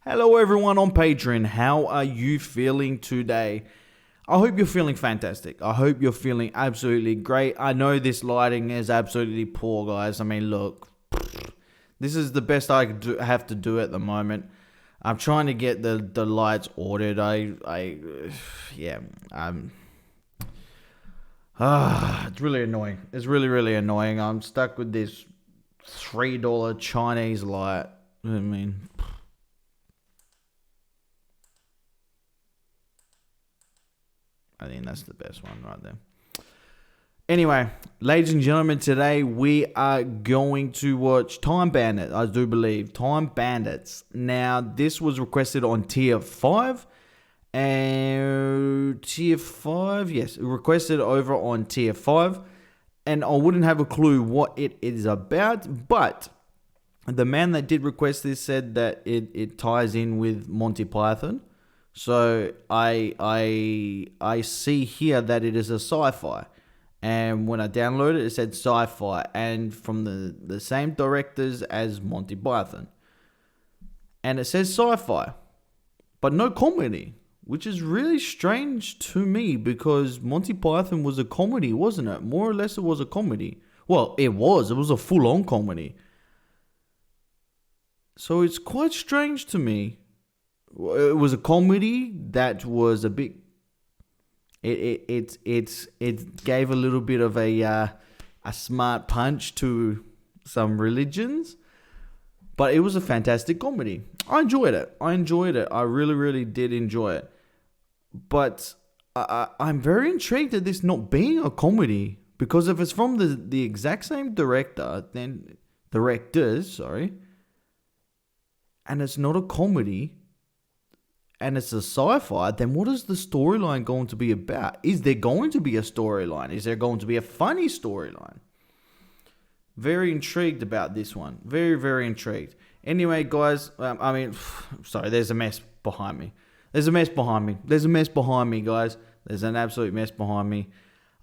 Hello everyone on Patreon, how are you feeling today? I hope you're feeling fantastic. I hope you're feeling absolutely great. I know this lighting is absolutely poor, guys. I mean, look, this is the best I have to do at the moment. I'm trying to get the lights ordered. It's really annoying. It's really annoying. I'm stuck with this $3 Chinese light. I mean, I think that's the best one right there. Anyway, ladies and gentlemen, today we are going to watch Time Bandits, I do believe. Time Bandits. Now, this was requested on Tier 5. And Tier 5, yes, requested over on Tier 5. And I wouldn't have a clue what it is about, but the man that did request this said that it ties in with Monty Python. So I see here that it is a sci-fi. And when I downloaded it, it said sci-fi. And from the same directors as Monty Python. And it says sci-fi. But no comedy. Which is really strange to me because Monty Python was a comedy, wasn't it? More or less it was a comedy. Well, it was. It was a full-on comedy. So it's quite strange to me. It was a comedy that was a bit... It gave a little bit of a smart punch to some religions. But it was a fantastic comedy. I enjoyed it. I really did enjoy it. But I'm very intrigued at this not being a comedy. Because if it's from the exact same directors, and it's not a comedy, and it's a sci-fi, then what is the storyline going to be about? Is there going to be a storyline? Is there going to be a funny storyline? Very intrigued about this one. Very intrigued. Anyway, guys, sorry, there's a mess behind me. There's a mess behind me, guys. There's an absolute mess behind me.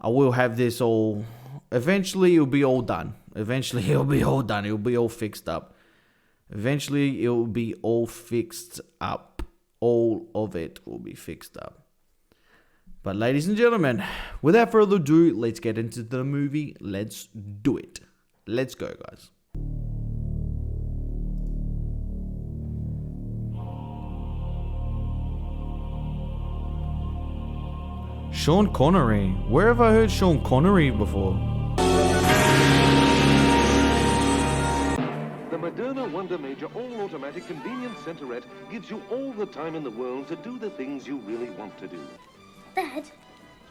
I will have this all... Eventually, it'll be all done. It'll be all fixed up. Eventually, it will be all fixed up. All of it will be fixed up. But ladies and gentlemen, without further ado, let's get into the movie. Let's do it. Let's go, guys. Sean Connery. Where have I heard Sean Connery before? The Moderna Wonder Major all-automatic convenience centerette gives you all the time in the world to do the things you really want to do. Dad,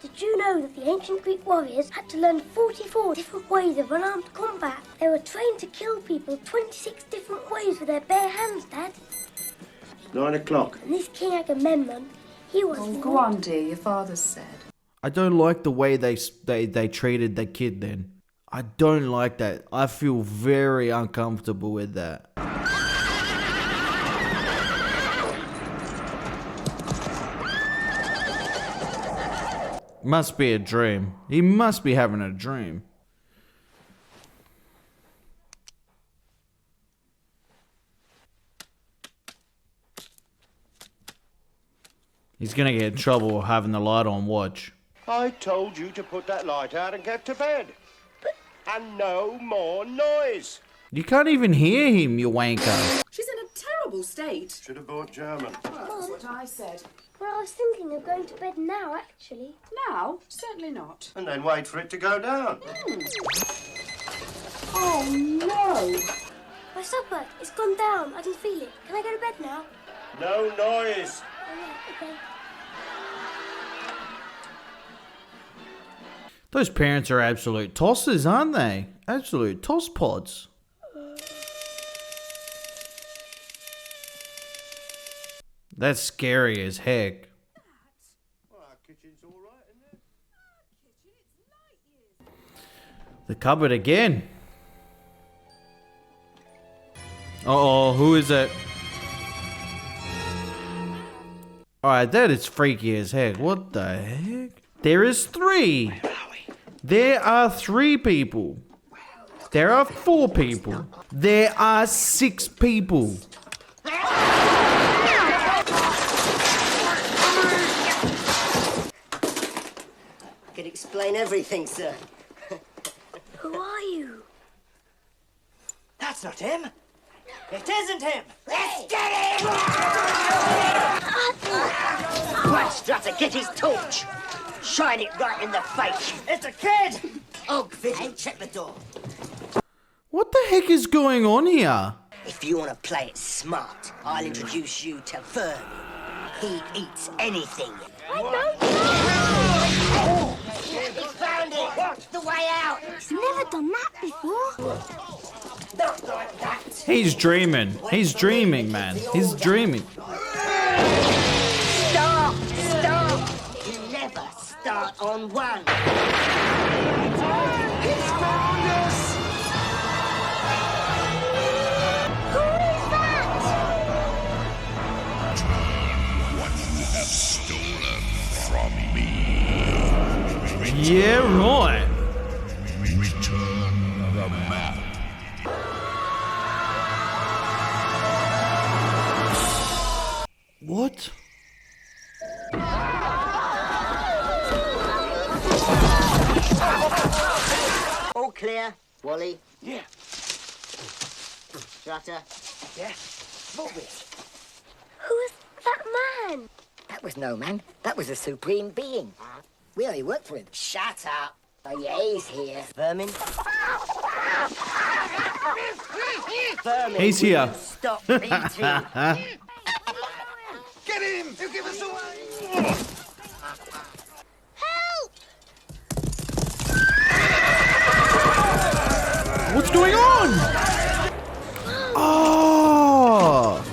did you know that the ancient Greek warriors had to learn 44 different ways of unarmed combat? They were trained to kill people 26 different ways with their bare hands, Dad. It's 9 o'clock. And this King Agamemnon, he was... Oh, go on, dear, your father said. I don't like the way they treated the kid then. I don't like that. I feel very uncomfortable with that. Must be a dream. He must be having a dream. He's gonna get in trouble having the light on watch. I told you to put that light out and get to bed. And no more noise. You can't even hear him, you wanker. She's in a terrible state. Should have bought German. Well, that's what I said. Well, I was thinking of going to bed now, actually. Now? Certainly not. And then wait for it to go down. Oh, no. My supper, it's gone down. I can feel it. Can I go to bed now? No noise. Oh, yeah, okay. Those parents are absolute tossers, aren't they? Absolute toss pods. That's scary as heck. Well, our kitchen's all right, isn't it? The cupboard again. Uh-oh, who is it? Alright, that is freaky as heck. What the heck? There is 3. There are 3 people. There are 4 people. There are 6 people. explain everything, sir. Who are you? That's not him. It isn't him. Let's get him! Right, Strutter, get his torch. Shine it right in the face. It's a kid. Oh, Vision, check the door. What the heck is going on here? If you want to play it smart, I'll introduce you to Vern. He eats anything. Oh, he found it! What? The way out! He's never done that before. Not like that! He's dreaming. He's dreaming, man. He's dreaming. Stop! Stop! You never start on one. It's madness! Who is that? What you have stolen from me. Yeah, right. Return the map. What? All clear, Wally. Yeah. Strutter. Yeah. Move it. Who is that man? That was no man. That was a supreme being. We only work for him. Shut up. Oh, yeah, he's here. Vermin. Vermin. He's here. Stop eating. Get him! You give us away! Help! What's going on? Oh!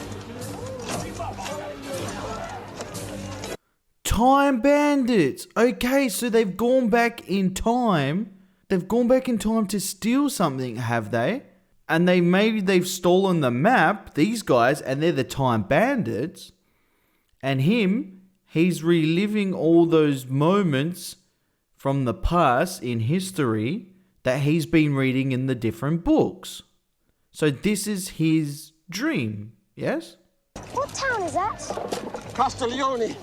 Time Bandits. Okay, so they've gone back in time. They've gone back in time to steal something, have they? And maybe they've stolen the map, these guys, and they're the Time Bandits. And he's reliving all those moments from the past in history that he's been reading in the different books. So this is his dream, yes? What town is that? Castiglione.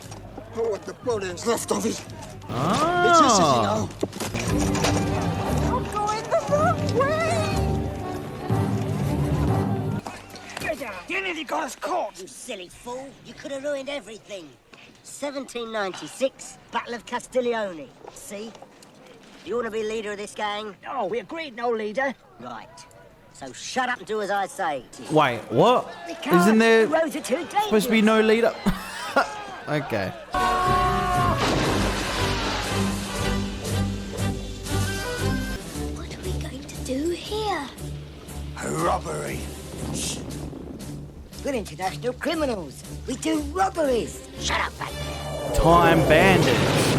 Oh, what Napoleon's left of it. Ah. It's easy, you know. I'm going the wrong way! You nearly got us caught, you silly fool. You could have ruined everything. 1796, Battle of Castiglione. See? You want to be leader of this gang? Oh, we agreed, no leader. Right. So shut up and do as I say. Wait, what? We can't. Isn't there The roads are too dangerous. supposed to be no leader? Okay. What are we going to do here? A robbery. We're international criminals. We do robberies. Shut up, back there. Time Bandits.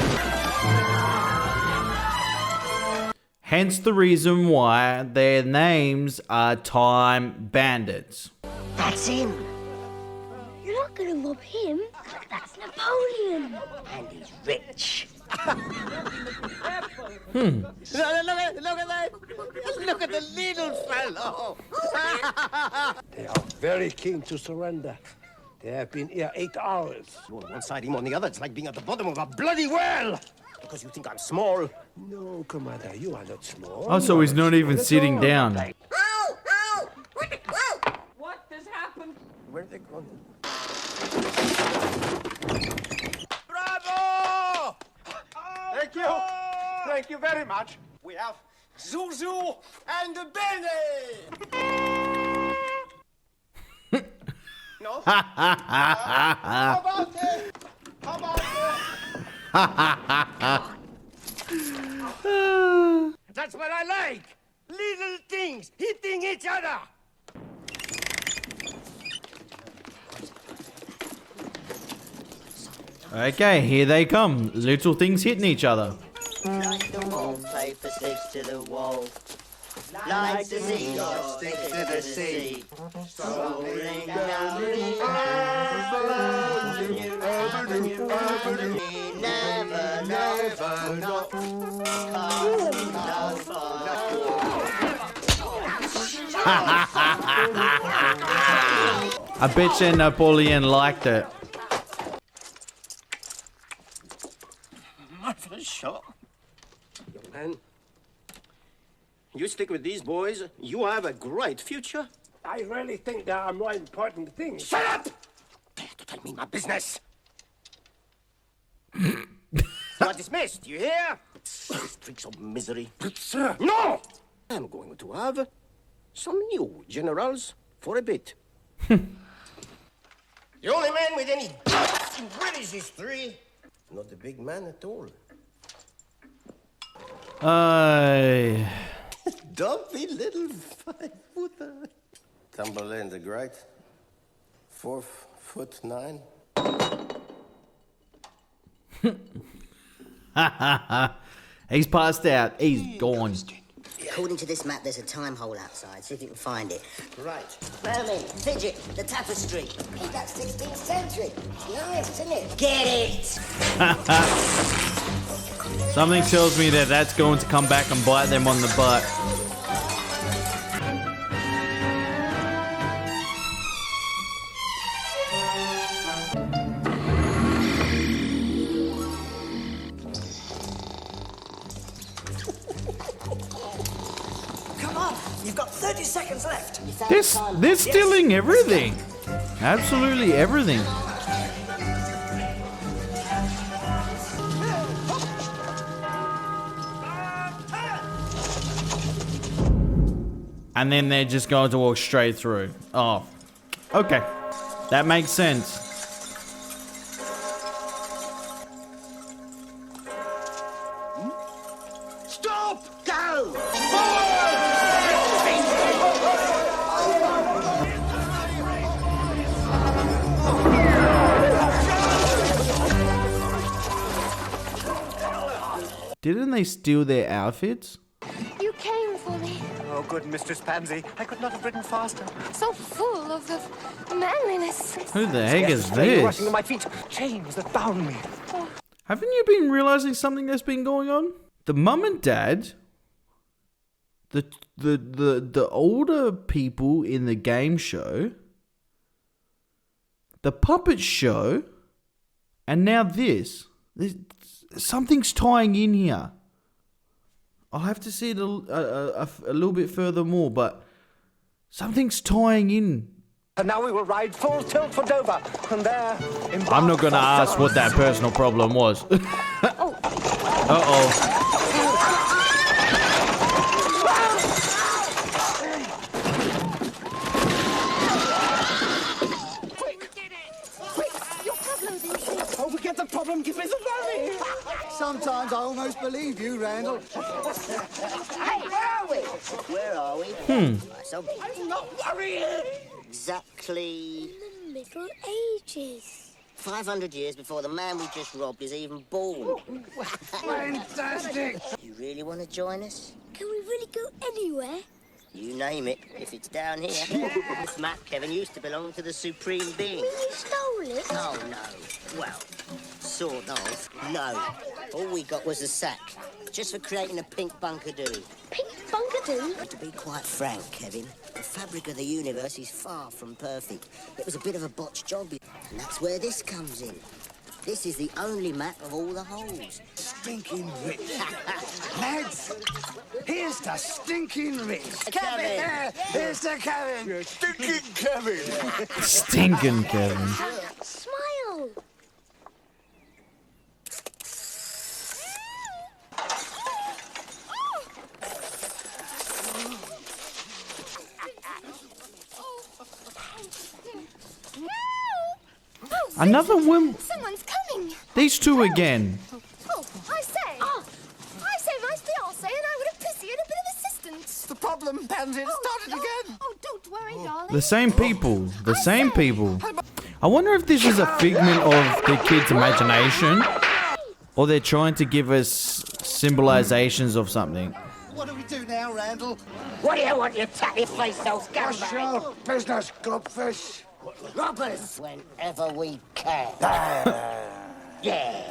Hence the reason why their names are Time Bandits. That's him. You're not going to rob him. That's Napoleon. And he's rich. Look at the little fellow. They are very keen to surrender. They have been here 8 hours. You on one side, him on the other. It's like being at the bottom of a bloody well. Because you think I'm small. No, Commander, you are not small. Oh, so he's not even sitting down. What has happened? Where are they going? Bravo! Thank you. Thank you very much. We have Zuzu and Benny. No? How about it? How about it? That's what I like. Little things hitting each other. Okay, here they come. Little things hitting each other. Like the wall, paper sticks to the wall. Like the sea, sticks to the sea. Strolling down the avenue. Never, never not. I bet you Napoleon liked it. Marvelous shot. Pen. You stick with these boys, you have a great future. I really think there are more important things. Shut up! Dare to tell me my business. You are dismissed, you hear? Streaks of misery. But, sir. No! I'm going to have some new generals for a bit. The only man with any guts in British history. Not a big man at all. Dumpy little 5-footer. Cumberland the Great. 4'9". He's passed out. He's gone. According to this map, there's a time hole outside. See if you can find it. Right. Merlin, Fidget, the tapestry. Hey, that's 16th century. Nice, isn't it? Get it! Something tells me that that's going to come back and bite them on the butt. You've got 30 seconds left. They're stealing everything. Absolutely everything. And then they're just going to walk straight through. Oh, okay. That makes sense. Stop! Go! Didn't they steal their outfits? You came for me. Oh, good Mistress Pansy. I could not have ridden faster. So full of the manliness. Who the heck is Rushing this? to my feet. Chains that bound me. Haven't you been realizing something that's been going on? The mum and dad, the older people in the game show, the puppet show, and now this. Something's tying in here. I'll have to see it a little bit further more, but something's tying in. And now we will ride full tilt for Dover. And there... I'm not going to ask what that personal problem was. Uh-oh. Oh, we get the problem. Give me the money. Sometimes I almost believe you, Randall. Hey, where are we? So, I'm not worrying! exactly In the Middle Ages. 500 years before the man we just robbed is even born. Fantastic! You really want to join us? Can we really go anywhere? You name it, if it's down here. This map, Kevin, used to belong to the Supreme Being. You stole it? Oh, no. Well, sort of. No. All we got was a sack, just for creating a pink bunkadoo. Pink bunkadoo? But to be quite frank, Kevin, the fabric of the universe is far from perfect. It was a bit of a botched job, and that's where this comes in. This is the only map of all the holes. Stinking rich. Lads, here's the stinking rich. Kevin! There, here's the Kevin. Stinking Kevin. Stinking Kevin. Smile. Another woman. Someone's coming. These two again. Oh, I say. I say my fiancé and I would appreciate a bit of assistance. The problem, Pansy. It started again. Oh, don't worry, darling. The same people. The same people. I wonder if this is a figment of the kids' imagination, or they're trying to give us symbolizations of something. What do we do now, Randall? What do you want, you tatty face, those What's your business, Gobfish? robbers? Whenever we can. Yeah.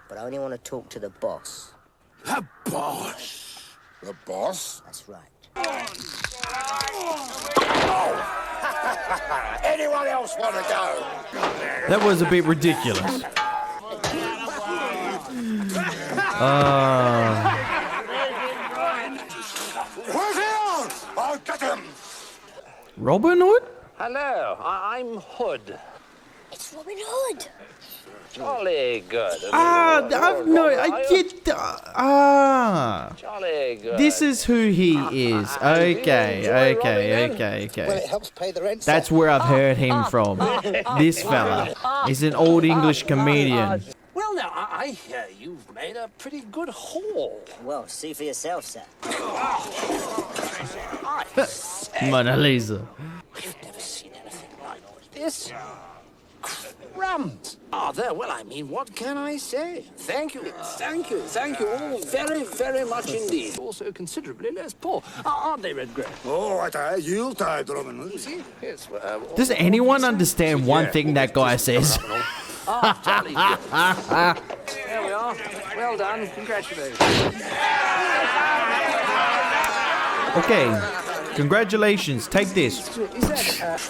But I only want to talk to the boss. The boss. The boss? That's right. Anyone else want to go? That was a bit ridiculous. Where's he on? I'll get him. Robin Hood? Hello, I'm Hood. It's Robin Hood. Jolly good. Jolly good. This is who he is. Okay. Well, it helps pay the rent. That's where I've heard him from. This fella. He's an old English comedian. Well, now, I hear you've made a pretty good haul. Well, see for yourself, sir. Mona Lisa. We've never seen anything like this. Crumbs. There. Well, I mean, what can I say? Thank you all very, very much indeed. Also considerably less poor. Aren't they, Redgrave? Oh, you'll die, Robin Hood. See? Yes, Does anyone understand one thing that guy says? jolly good. There we are. Well done. Congratulations. Okay. Congratulations. Take this. Is that,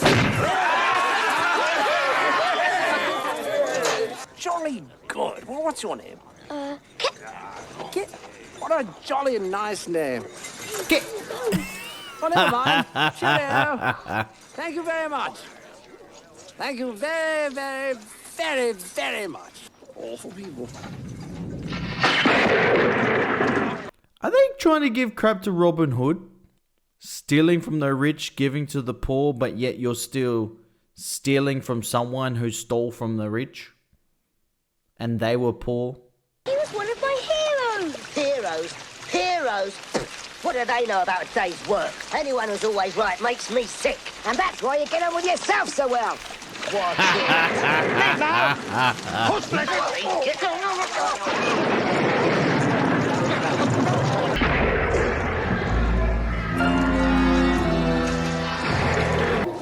jolly good. Well, what's your name? Kit. What a jolly nice name. Kit. Well, never mind. Cheerio. Thank you very much. Thank you very, very, very, very much. Awful people. Are they trying to give crap to Robin Hood? Stealing from the rich, giving to the poor, but yet you're still stealing from someone who stole from the rich? And they were poor? He was one of my heroes. Heroes? What do they know about a day's work? Anyone who's always right makes me sick. And that's why you get on with yourself so well. What?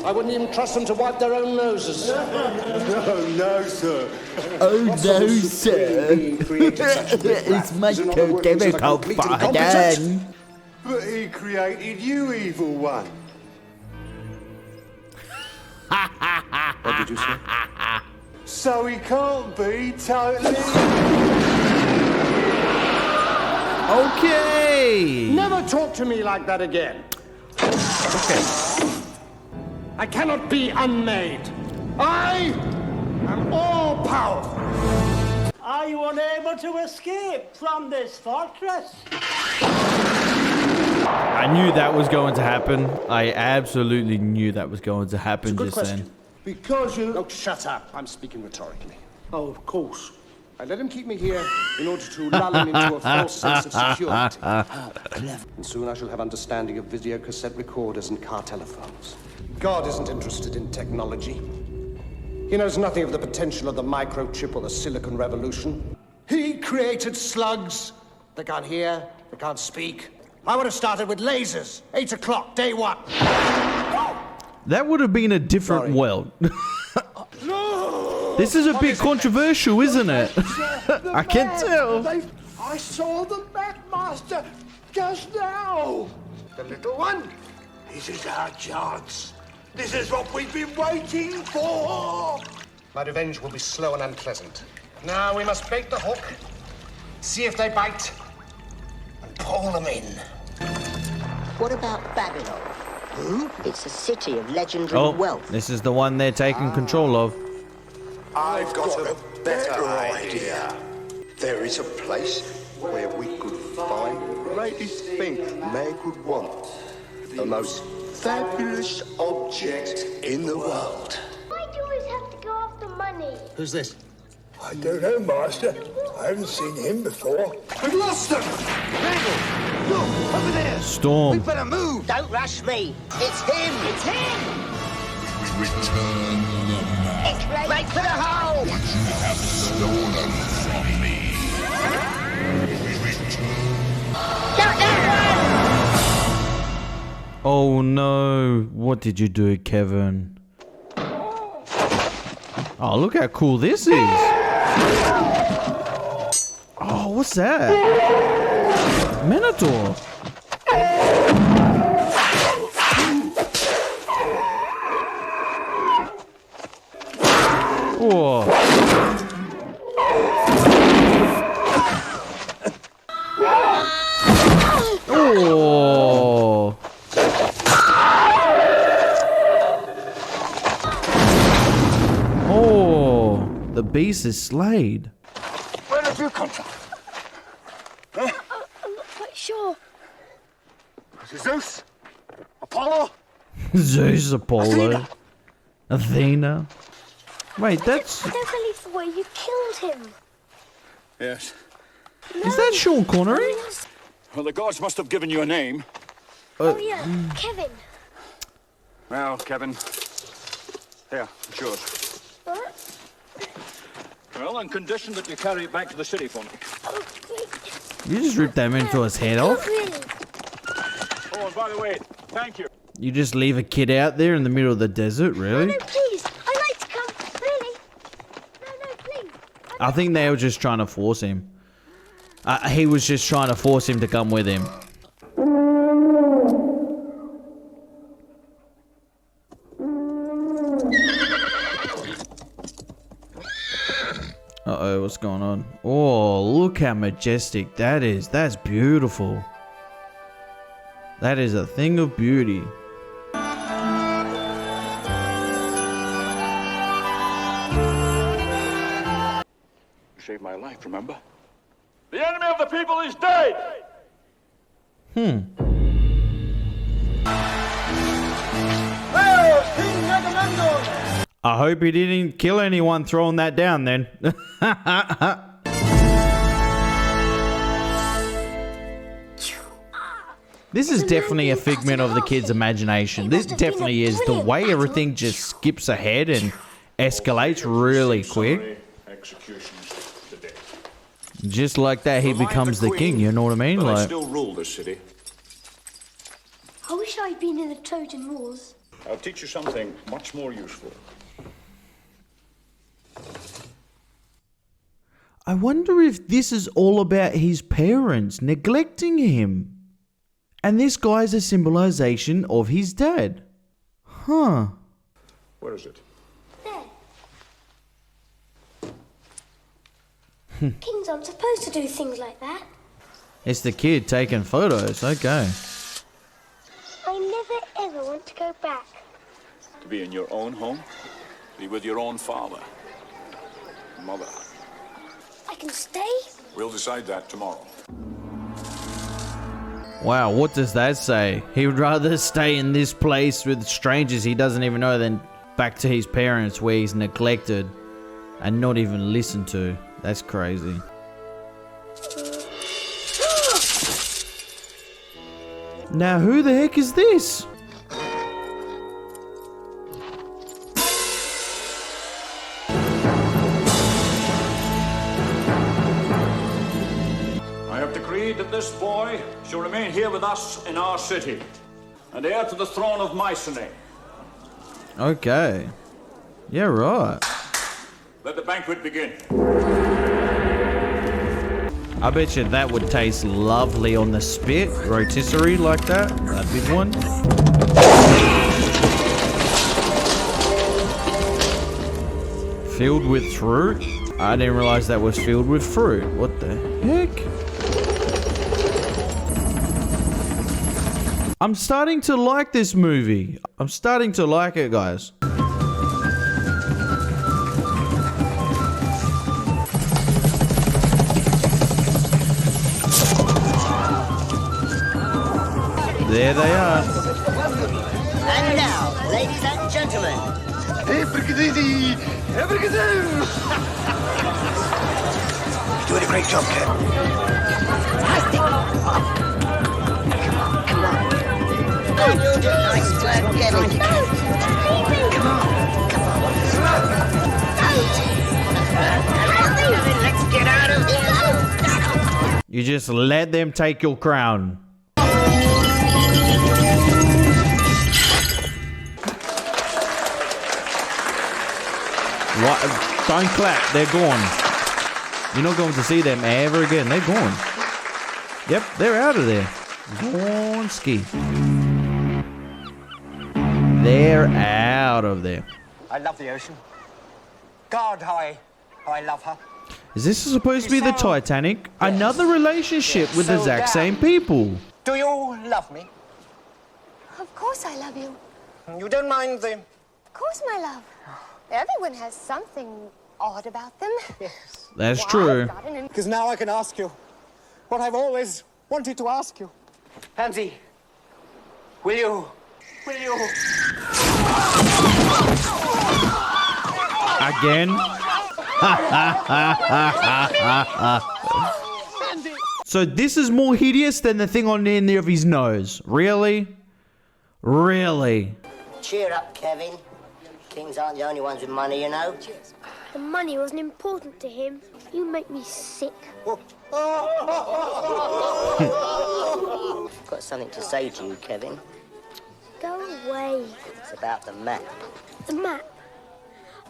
I wouldn't even trust them to wipe their own noses. Oh, no, sir. Oh no, sir. It's my chemical pardon. But he created you, evil one. What did you say? So he can't be totally... Okay. Never talk to me like that again. Okay. I cannot be unmade. I am all-powerful. Are you unable to escape from this fortress? I knew that was going to happen. I absolutely knew that was going to happen Good just question. then. Because you... Oh, shut up. I'm speaking rhetorically. Oh, of course. I let him keep me here in order to lull him into a false sense of security. And soon I shall have understanding of video cassette recorders and car telephones. God isn't interested in technology. He knows nothing of the potential of the microchip or the silicon revolution. He created slugs. They can't hear, they can't speak. I would have started with lasers. 8 o'clock, day one. That would have been a different world. This is a bit controversial, isn't it? I can tell. I saw the Batmaster just now. The little one. This is our chance. This is what we've been waiting for. My revenge will be slow and unpleasant. Now we must bait the hook, see if they bite, and pull them in. What about Babylon? It's a city of legendary wealth. This is the one they're taking control of. I've got a better idea. There is a place where we could find the greatest thing man could want. The most fabulous object in the world. Why do you always have to go after money? Who's this? I don't know, Master. I haven't seen him before. We've lost him! Randall! Look, over there! Storm. We better move! Don't rush me. It's him. It's him. Return the map. Right for the hole. What you have stolen from me. Oh no. What did you do, Kevin? Oh, look how cool this is. Oh, what's that? Minotaur. Oh. Oh. Oh. The beast is slayed. Where have you come from? Huh? I'm not quite sure. Zeus? Apollo? Zeus, Apollo. Athena. Wait, that's... I don't believe the way you killed him. Yes. No. Is that Sean Connery? Well, the gods must have given you a name. Oh, yeah, Kevin. Well, Kevin. Here, it's yours. What? Well, on condition that you carry it back to the city for me. Oh, great. You just ripped that man's head Not off? really. Oh, and by the way, thank you. You just leave a kid out there in the middle of the desert, really? No, please. I'd like to come. Really? No, please. I think they were just trying to force him. He was just trying to force him to come with him. Uh-oh, what's going on? Oh, look how majestic that is. That's beautiful. That is a thing of beauty. You saved my life, remember? The enemy of the people is dead! I hope he didn't kill anyone throwing that down then. This is definitely a figment of the kid's imagination. This definitely is. The way everything just skips ahead and escalates really quick. Just like that, he becomes the king, you know what I mean? But I Like, still rule this city. I wish I'd been in the Trojan Wars. I'll teach you something much more useful. I wonder if this is all about his parents neglecting him. And this guy's a symbolization of his dad. Huh. Where is it? There. Kings aren't supposed to do things like that. It's the kid taking photos. Okay. I never ever want to go back. To be in your own home? Be with your own father? Mother? I can stay? We'll decide that tomorrow. Wow, what does that say? He would rather stay in this place with strangers he doesn't even know than back to his parents where he's neglected and not even listened to. That's crazy. Now, who the heck is this? I have decreed that this boy shall remain here with us in our city, and heir to the throne of Mycenae. Okay. Yeah, right. Let the banquet begin. I bet you that would taste lovely on the spit. Rotisserie like that. A big one. Filled with fruit? I didn't realize that was filled with fruit. What the heck? I'm starting to like this movie. I'm starting to like it, guys. There they are. And now, ladies and gentlemen. Doing a great job, Ken. You're doing nice work, Kevin. Come on. Let's get out of here. You just let them take your crown. What? Don't clap. They're gone. You're not going to see them ever again. They're gone. Yep, they're out of there. Gone ski. They're out of there. I love the ocean. God, how I love her. Is this supposed to be the Titanic? Another relationship with the exact same people. Do you love me? Of course I love you. You don't mind the... Of course, my love. Everyone has something odd about them. Yes. That's true. Because now I can ask you what I've always wanted to ask you. Pansy, will you... Again? So this is more hideous than the thing on the end of his nose. Really? Really? Cheer up, Kevin. Kings aren't the only ones with money, you know. The money wasn't important to him. You make me sick. I've got something to say to you, Kevin. Go away. It's about the map. The map?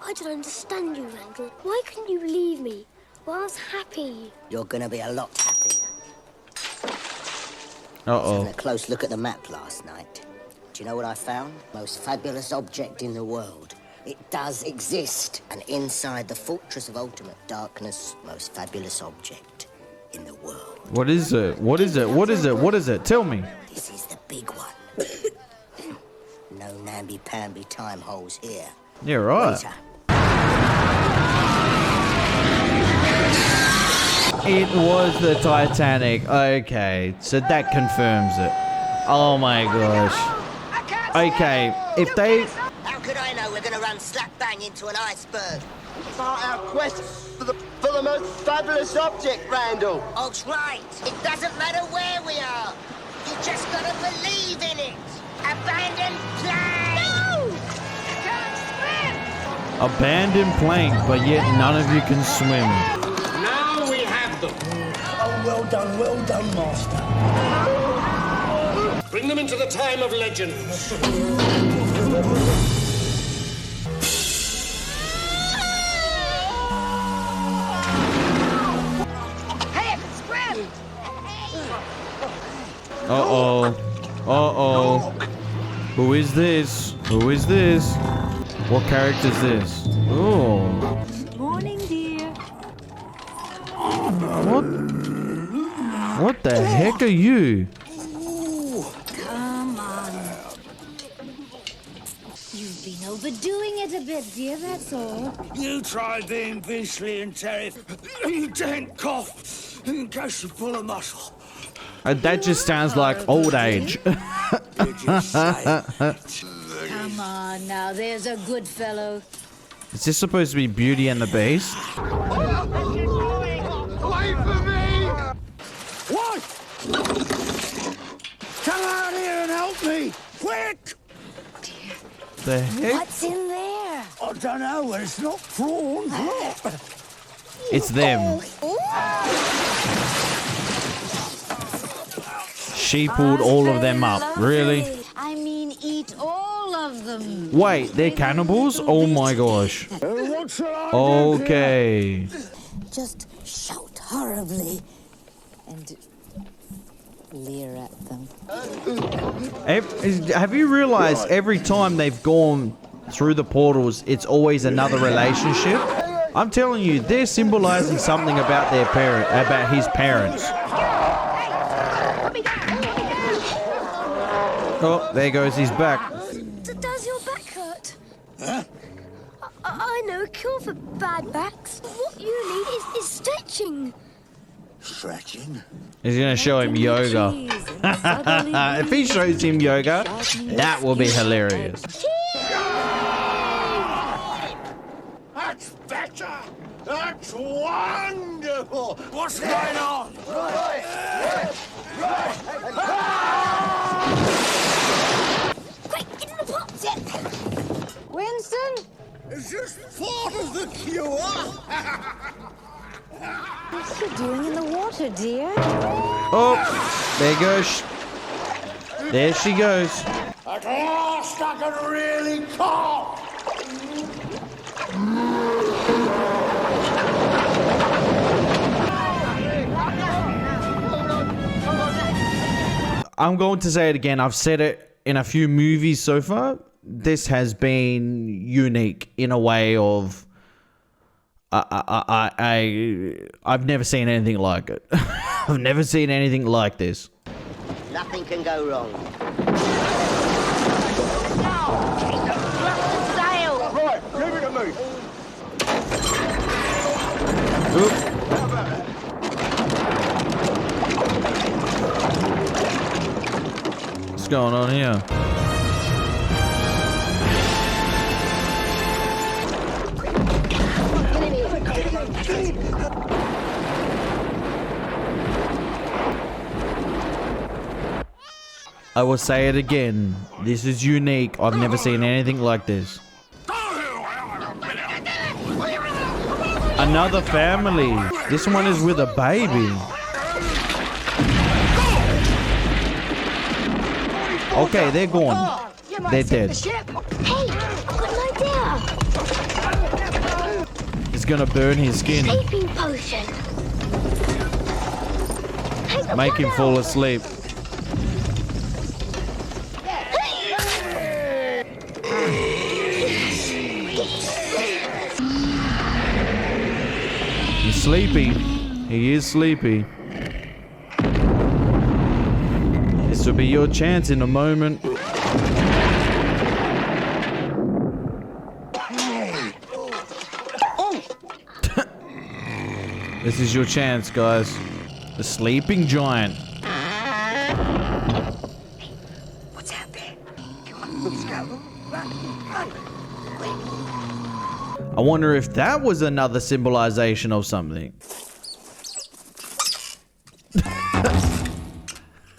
I don't understand you, Randall. Why couldn't you leave me? Well, I was happy. You're gonna be a lot happier. Uh-oh. Having a close look at the map last night. Do you know what I found? Most fabulous object in the world. It does exist. And inside the fortress of ultimate darkness, most fabulous object in the world. What is it? What is it? What is it? What is it? Tell me. This is the big one. No namby-pamby time holes here. Yeah, right. Waiter. It was the Titanic. Okay, so that confirms it. Oh my gosh. Okay, if they... How could I know we're going to run slap bang into an iceberg? It's our quest for the most fabulous object, Randall. Og's right. It doesn't matter where we are. You just got to believe in it. Abandoned plane! No! Can't swim! Abandoned plank, but yet none of you can swim. Now we have them. Oh, well done, master. Bring them into the time of legend. Hey, scram! Uh-oh. Uh-oh. Who is this? Who is this? What character is this? Oh. Morning, dear. What the heck are you? Come on. You've been overdoing it a bit, dear, that's all. You try being beastly and terrified. You don't cough in case you're full of muscle. That just sounds like old age. Come on now, there's a good fellow. Is this supposed to be Beauty and the Beast? Away from me! What? Come out here and help me! Quick! The heck? What's in there? I don't know, but it's not prawns. It's them. She pulled all of them up. Really? I mean, eat all of them. Wait, they're cannibals? Oh my gosh. Okay. Just shout horribly and leer at them. Have you realized every time they've gone through the portals, it's always another relationship? I'm telling you, they're symbolizing something about their parent, about his parents. Oh, there goes his back. Does your back hurt? Huh? I know a cure for bad backs. What you need is stretching. Stretching? He's gonna show him yoga. If he shows him yoga, that will be hilarious. That's better! That's wonderful! What's going on? Quick, get in the pot! Winston? Is this part of the cure? What's she doing in the water, dear? Oh, there goes. There she goes. At last I can really talk! I'm going to say it again. I've said it in a few movies so far. This has been unique in a way of I've never seen anything like it. I've never seen anything like this. Nothing can go wrong. Right, leave it to me. Oop. What's going on here? I will say it again. This is unique. I've never seen anything like this. Another family. This one is with a baby. Okay, they're gone. They're dead. Hey, I've got an idea. It's gonna burn his skin. Sleeping potion. Hey, Make him fall asleep. He's sleepy. He is sleepy. This will be your chance in a moment. This is your chance, guys. The sleeping giant. What's out there? Come on, let's go. Run. I wonder if that was another symbolization of something.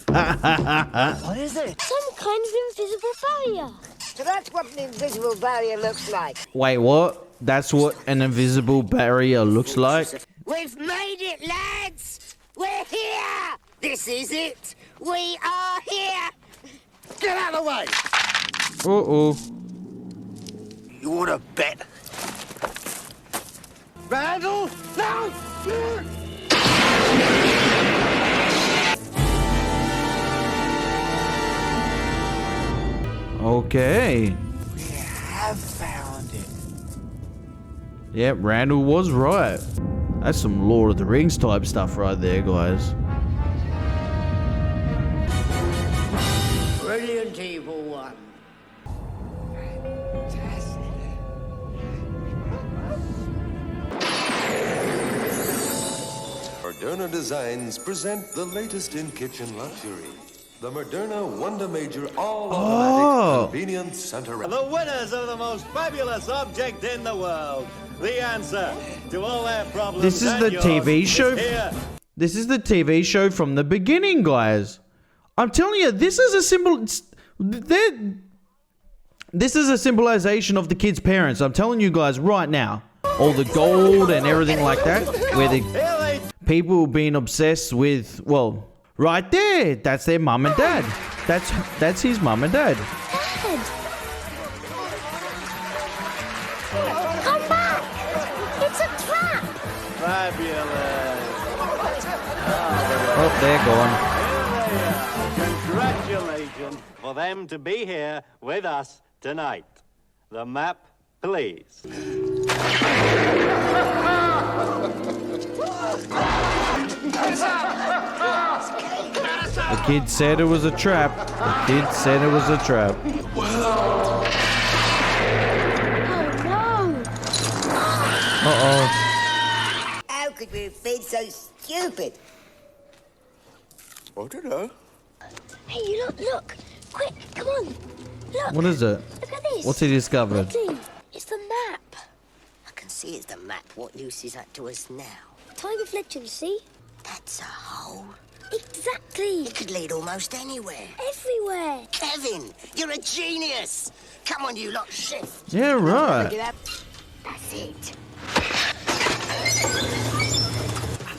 What is it? Some kind of invisible barrier. So that's what an invisible barrier looks like. Wait, what? That's what an invisible barrier looks like? We've made it, lads! We're here! This is it! We are here! Get out of the way! Uh-oh. You want to bet? Randall? No! Okay. We have found it. Yep, Randall was right. That's some Lord of the Rings type stuff right there, guys. Brilliant evil one. Moderna Designs present the latest in kitchen luxury. The Moderna Wonder Major all-automatic convenience center. The winners of the most fabulous object in the world. The answer to all their problems. This is the TV show. This is the TV show from the beginning, guys. I'm telling you, this is a symbol. This is a symbolization of the kids' parents. I'm telling you guys right now. All the gold and everything like that, where the people being obsessed with, well, right there, that's their mum and dad. That's his mum and dad. Come back! It's a trap! Fabulous. Oh, they're gone. Congratulations for them to be here with us tonight. The map, please. The kid said it was a trap. The kid said it was a trap. Oh no! Uh-oh. How could we have been so stupid? I don't know. Hey, you look! Quick, come on! Look! What is it? Look at this! What's he discovered? Look, it's the map! I can see it's the map. What use is that to us now? Time of legend, see? That's a hole. Exactly! It could lead almost anywhere. Everywhere! Kevin, you're a genius! Come on, you lot, shift! Yeah, right. That's it.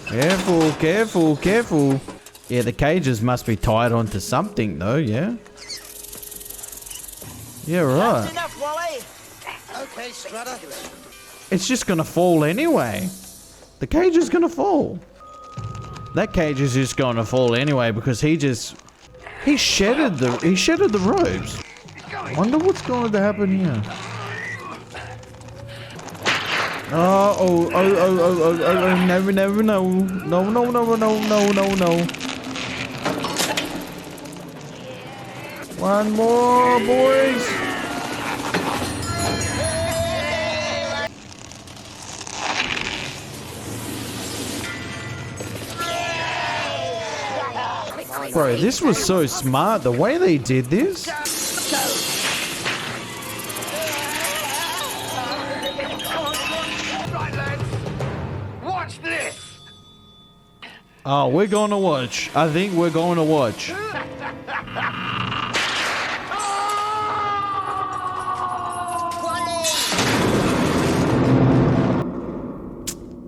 Careful, careful, careful. Yeah, the cages must be tied onto something, though, yeah? Yeah, right. Enough, Wally. Okay, Strutter. It's just gonna fall anyway. The cage is gonna fall. That cage is just gonna fall anyway because he shattered the ropes. Wonder what's going to happen here. No. One more, boys. Bro, this was so smart. The way they did this. Watch this! Oh, we're going to watch. I think we're going to watch.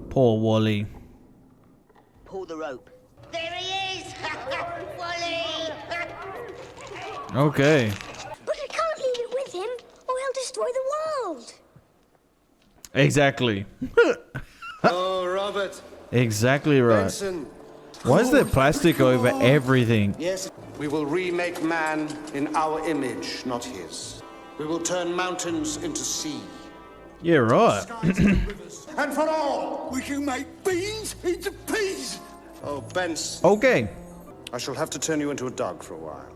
Poor Wally. Pull the rope. There he is! Wally! Okay. But I can't leave it with him, or he'll destroy the world. Exactly. Oh, Robert. Exactly right. Benson. Why is there plastic over everything? Yes. We will remake man in our image, not his. We will turn mountains into sea. Yeah, right. And for all, we can make beans into peas. Oh, Benson. Okay. I shall have to turn you into a dog for a while.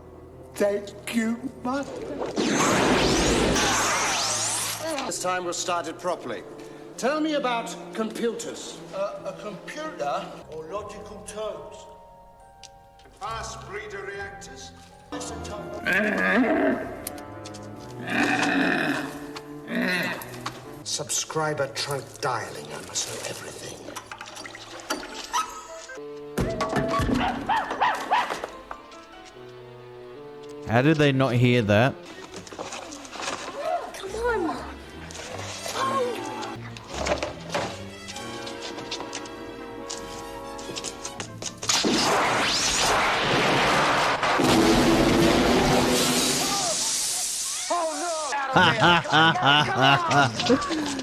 Thank you, Master. This time we'll start it properly. Tell me about computers. A computer or logical terms? Fast breeder reactors. Subscriber trunk dialing. I must know everything. How did they not hear that? Come on.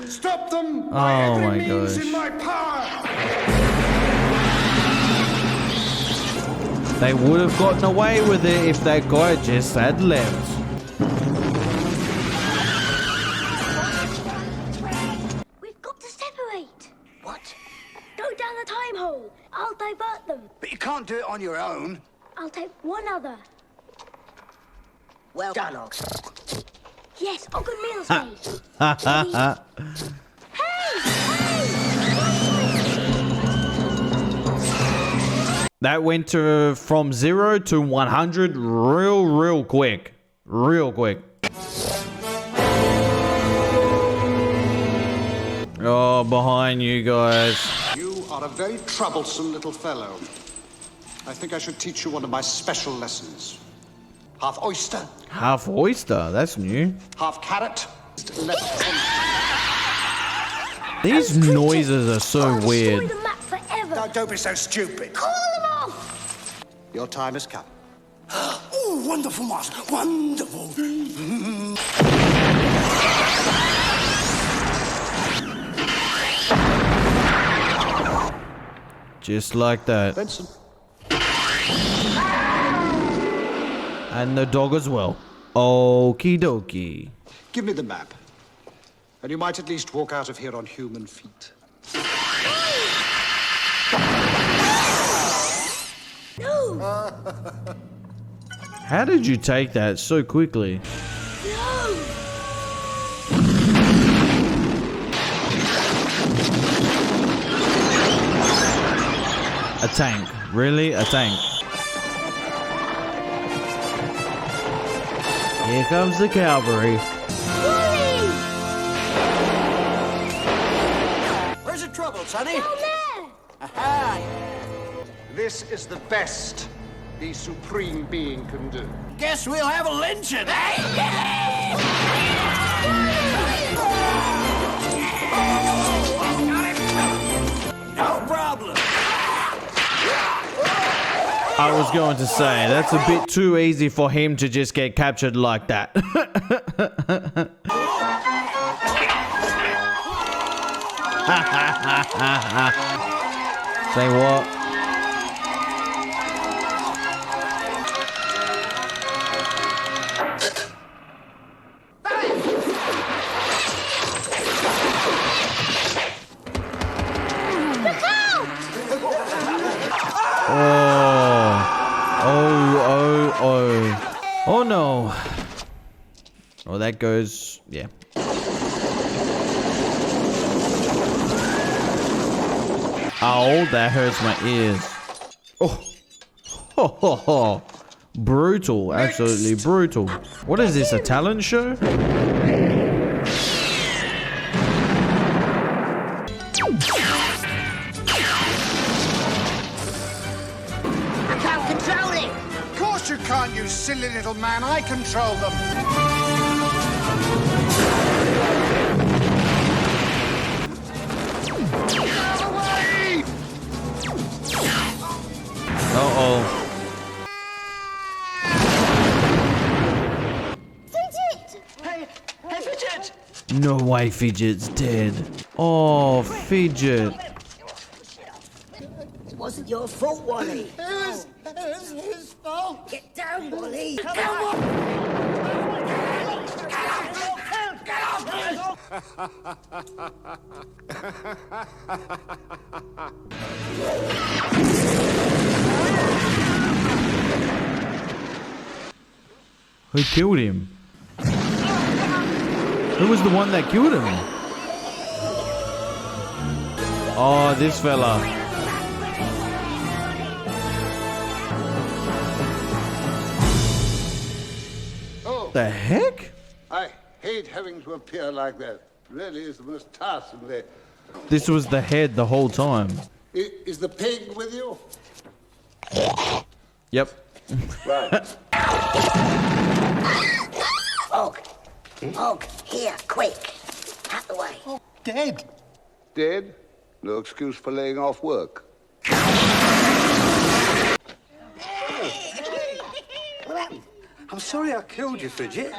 Stop them! Oh my gosh. In my power. They would have gotten away with it if that guy just had left. We've got to separate. What? Go down the time hole. I'll divert them. But you can't do it on your own. I'll take one other. Well done, Ox. Yes, a good meal space. That went from 0 to 100 real quick. Real quick. Oh, behind you guys. You are a very troublesome little fellow. I think I should teach you one of my special lessons. Half oyster. Half oyster, that's new. Half carrot. These noises are so weird. No, don't be so stupid. Call them off. Your time has come. Oh, wonderful, Master. Wonderful. Just like that. Benson. And the dog as well. Okie dokie. Give me the map. And you might at least walk out of here on human feet. No. How did you take that so quickly? No. A tank. Really? A tank. Here comes the cavalry. Where's the trouble, Sonny? Down there. Aha! This is the best the Supreme Being can do. Guess we'll have a lynching, eh? No problem. I was going to say, that's a bit too easy for him to just get captured like that. Say what? Oh no. Oh, that goes... Yeah. Oh, that hurts my ears. Oh. Ho, ho, ho. Brutal. Absolutely brutal. What is this, a talent show? I can't control it. Of course you can't, you silly little man. I control them. Uh-oh. Fidget! Hey, Fidget! No way Fidget's dead. Oh, Fidget. It wasn't your fault, Wally. It was his fault. Get down, Wally. Come on. Who killed him? Who was the one that killed him? Oh, this fella. Oh, The heck? I hate having to appear like that. Really is the most tiresome way. This was the head the whole time. Is the pig with you? Yep. Right. Og, here, quick. Out the way. Dead. Dead? No excuse for laying off work. I'm sorry I killed you, Fidget.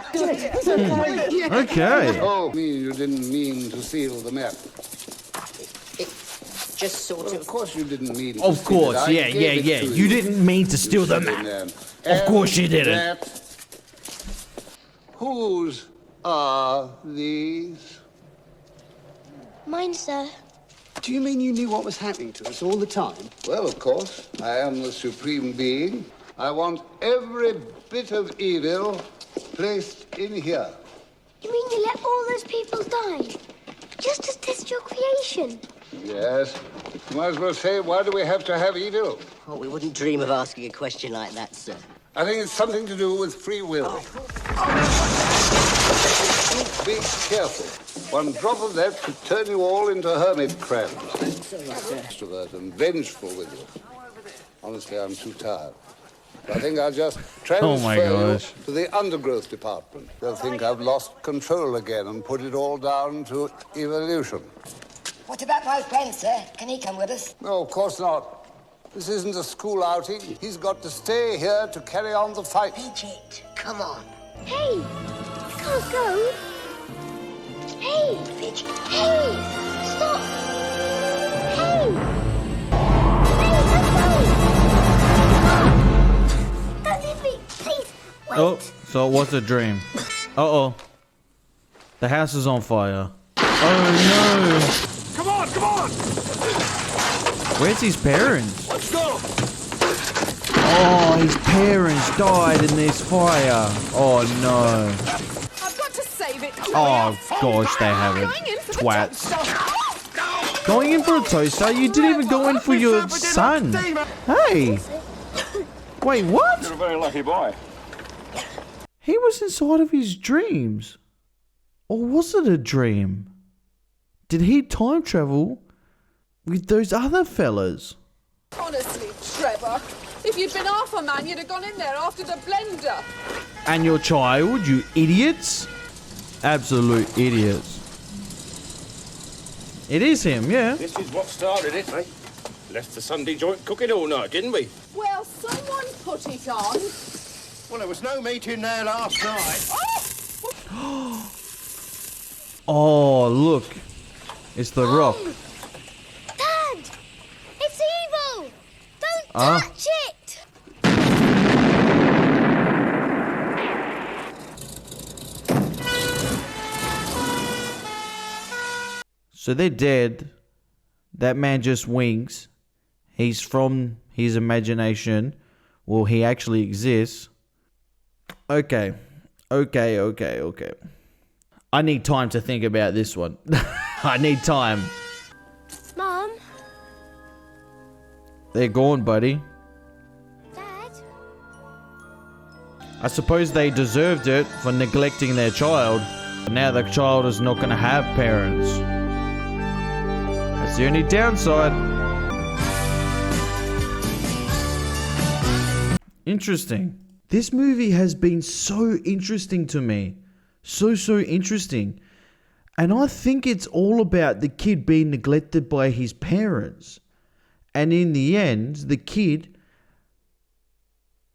Okay. Oh, you didn't mean to seal the map. Just sort Well, of course you didn't mean to Of steal course, it. I yeah. gave it to You didn't mean to steal the said in map. there. Of course you And didn't. that- Whose are these? Mine, sir. Do you mean you knew what was happening to us all the time? Well, of course, I am the supreme being. I want every bit of evil placed in here. You mean you let all those people die? Just to test your creation? Yes. You might as well say, why do we have to have evil? Oh, we wouldn't dream of asking a question like that, sir. I think it's something to do with free will. Be careful. One drop of that could turn you all into hermit crabs. Extrovert and vengeful with you. Honestly, I'm too tired. I think I'll just transfer you to the undergrowth department. They'll think I've lost control again and put it all down to evolution. What about my friend, sir? Can he come with us? No, of course not. This isn't a school outing. He's got to stay here to carry on the fight. Fidget, come on. Hey! You can't go! Hey! Fidget. Hey! Stop! Hey! Hey, don't go! Don't leave me! Please! Wait! Oh, so it was a dream. Uh-oh. The house is on fire. Oh, no. Come on, come on! Where's his parents? Let's go! Oh, his parents died in this fire. Oh, no. I've got to save it. Oh, gosh, they haven't. Twats. Going in for a toaster? You didn't even go in for your son. Hey. Wait, what? You're a very lucky boy. He was inside of his dreams. Or was it a dream? Did he time travel with those other fellas? Honestly, Trevor, if you'd been half a man, you'd have gone in there after the blender. And your child, you idiots? Absolute idiots. It is him, yeah. This is what started it, eh? Left the Sunday joint cooking all night, didn't we? Well, someone put it on. Well, there was no meat in there last night. Oh, look. It's the rock. Dad! It's evil! Don't touch it! So they're dead. That man just winks. He's from his imagination. Well, he actually exists. Okay. I need time to think about this one. I need time. Mum? They're gone, buddy. Dad? I suppose they deserved it for neglecting their child. Now the child is not going to have parents. That's the only downside. Interesting. This movie has been so interesting to me. So interesting. And I think it's all about the kid being neglected by his parents. And in the end, the kid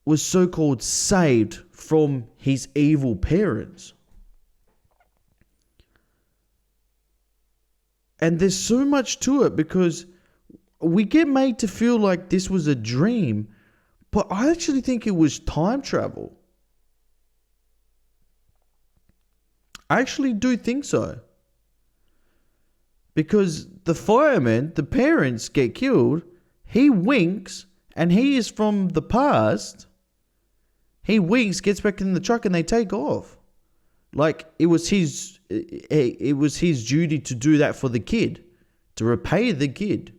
was so-called saved from his evil parents. And there's so much to it because we get made to feel like this was a dream, but I actually think it was time travel. I actually do think so. Because the fireman, the parents get killed, he winks, and he is from the past. He winks, gets back in the truck, and they take off. Like it was his duty to do that for the kid, to repay the kid,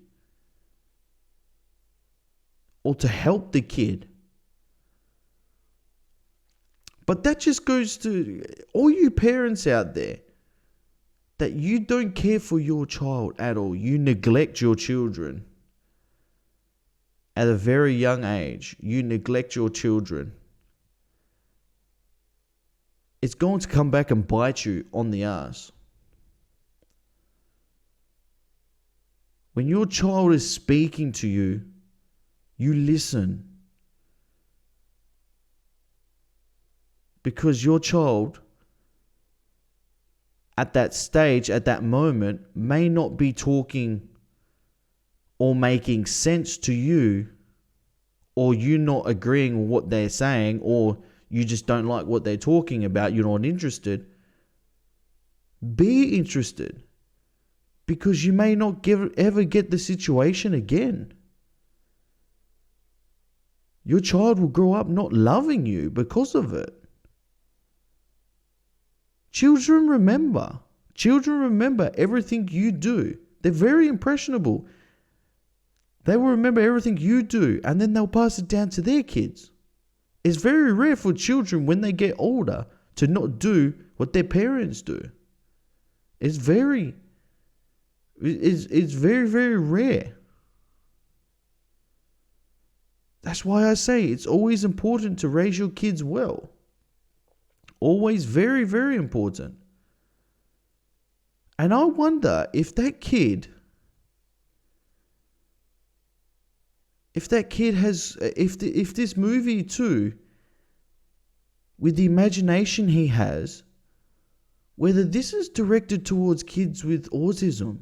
or to help the kid. But that just goes to all you parents out there that you don't care for your child at all. You neglect your children. At a very young age, you neglect your children. It's going to come back and bite you on the ass. When your child is speaking to you, you listen. Because your child, at that stage, at that moment, may not be talking or making sense to you, or you not agreeing with what they're saying, or you just don't like what they're talking about, you're not interested. Be interested. Because you may not ever get the situation again. Your child will grow up not loving you because of it. Children remember. Children remember everything you do. They're very impressionable. They will remember everything you do, and then they'll pass it down to their kids. It's very rare for children when they get older to not do what their parents do. It's very, very rare. That's why I say it's always important to raise your kids well. Always very, very important. And I wonder if that kid has, if this movie too, with the imagination he has, whether this is directed towards kids with autism.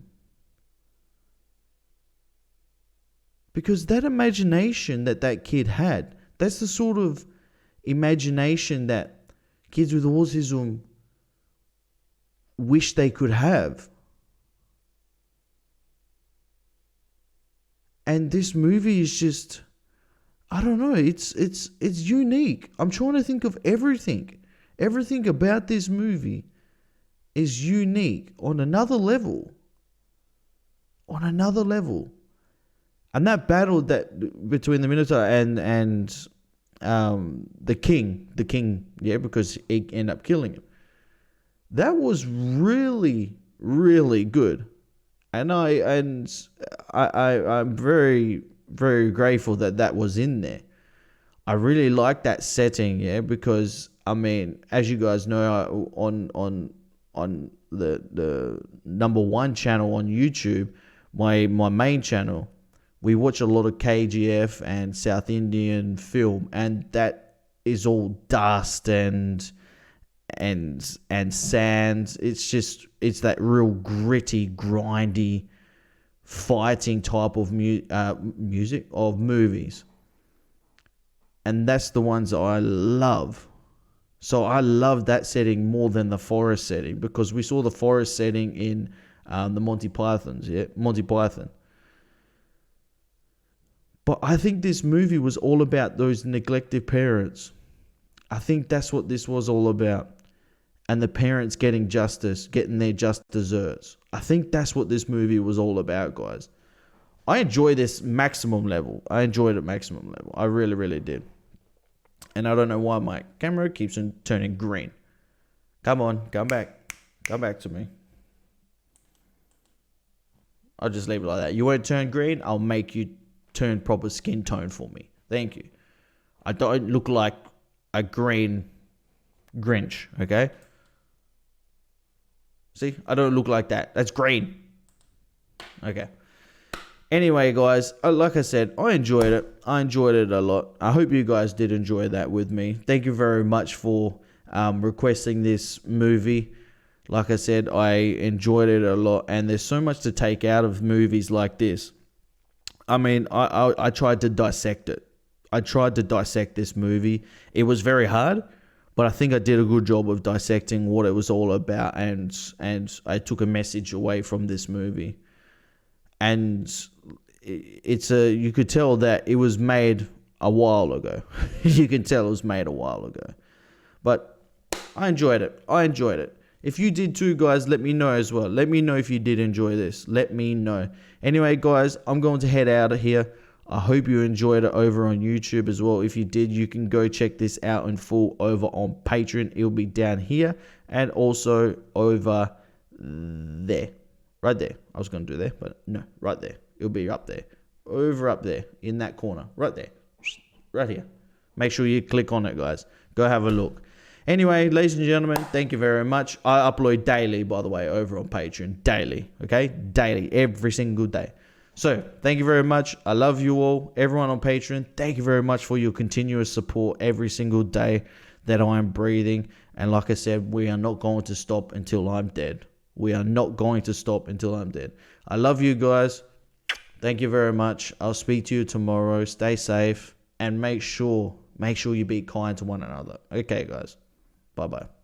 Because that imagination that kid had, that's the sort of imagination that kids with autism wish they could have. And this movie is just, I don't know, it's unique. I'm trying to think of everything. Everything about this movie is unique on another level. On another level. And that battle that between the Minotaur and the king, yeah, because he ended up killing him. That was really, really good. And I'm very, very grateful that was in there. I really like that setting, yeah, because I mean, as you guys know, on the number one channel on YouTube, my main channel, we watch a lot of KGF and South Indian film, and that is all dust and sand. It's that real gritty, grindy, fighting type of music of movies, and that's the ones I love. So I love that setting more than the forest setting, because we saw the forest setting in the Monty Python. But I think this movie was all about those neglected parents. I think that's what this was all about. And the parents getting justice, getting their just desserts. I think that's what this movie was all about, guys. I enjoy this maximum level. I enjoyed it maximum level. I really, really did. And I don't know why my camera keeps on turning green. Come on, come back. Come back to me. I'll just leave it like that. You won't turn green? I'll make you turn proper skin tone for me. Thank you. I don't look like a green Grinch, okay? See? I don't look like that. That's green. Okay. Anyway, guys, like I said, I enjoyed it. I enjoyed it a lot. I hope you guys did enjoy that with me. Thank you very much for requesting this movie. Like I said, I enjoyed it a lot, and there's so much to take out of movies like this. I mean, I tried to dissect it. I tried to dissect this movie. It was very hard, but I think I did a good job of dissecting what it was all about, and I took a message away from this movie. And you could tell that it was made a while ago. You can tell it was made a while ago. But I enjoyed it. I enjoyed it. If you did too, guys, let me know as well. Let me know if you did enjoy this. Let me know. Anyway, guys, I'm going to head out of here. I hope you enjoyed it over on YouTube as well. If you did, you can go check this out in full over on Patreon. It'll be down here and also over there. Right there. I was going to do there, but no, right there. It'll be up there. Over up there in that corner. Right there. Right here. Make sure you click on it, guys. Go have a look. Anyway, ladies and gentlemen, thank you very much. I upload daily, by the way, over on Patreon. Daily. Okay? Daily. Every single day. So, thank you very much. I love you all. Everyone on Patreon, thank you very much for your continuous support every single day that I am breathing. And like I said, we are not going to stop until I'm dead. We are not going to stop until I'm dead. I love you guys. Thank you very much. I'll speak to you tomorrow. Stay safe and make sure you be kind to one another. Okay, guys. Bye-bye.